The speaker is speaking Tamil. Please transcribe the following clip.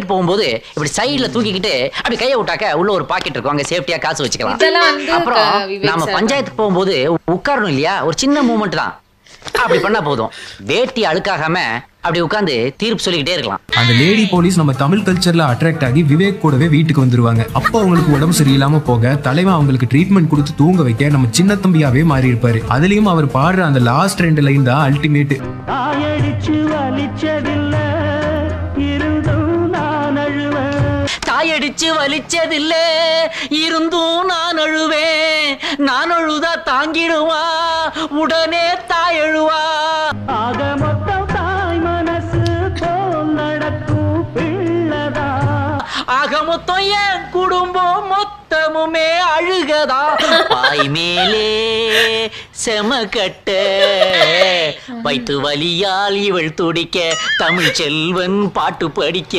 போகும்போது இப்படி சைடுல தூக்கிக்கிட்டு அப்படி கையை விட்டாக்க உள்ள ஒரு பாக்கெட் இருக்கும், அங்க சேஃப்டியா காசு வச்சுக்கலாம். அப்புறம் நாம பஞ்சாயத்துக்கு போகும்போது உட்காரணும் இல்லையா, ஒரு சின்ன மூமெண்ட் தான், அப்படி பண்ணா போதும், வேட்டி அழுக்காகாம அப்படி உட்கார்ந்து தீர்ப்பு சொல்லிக்கிட்டே இருக்கலாம். அந்த லேடி போலீஸ் நம்ம தமிழ் கல்ச்சர்ல அட்ராக்ட் ஆகி விவேக் கூடவே வீட்டுக்கு வந்துருவாங்க. அப்போ அவங்களுக்கு உடம்பு சரியில்லாம போக தலைவன் அவங்களுக்கு ட்ரீட்மெண்ட் கொடுத்து தூங்க வைக்க நம்ம சின்ன தம்பியாவே மாறி இருப்பாரு. அதுலயும் அவர் பாடுற அந்த லாஸ்ட் 2 லைன் தான் அல்டிமேட். தாயடிச்சு வலிச்சதில்ல இருந்தும் நான் அழுவேன், நான் அழுதா தாங்கிடுவா உடனே தாய் அழுவா. ஆக மொத்தம் தாய் மனசு போல் நடக்கும் பிள்ளதா, ஆக மொத்தம் என் குடும்பம் மொத்தமுமே அழுகதா. பாய் மேலே செமக்கட்ட வைத்து வலியால் இவள் துடிக்க, தமிழ் செல்வன் பாட்டு படிக்க.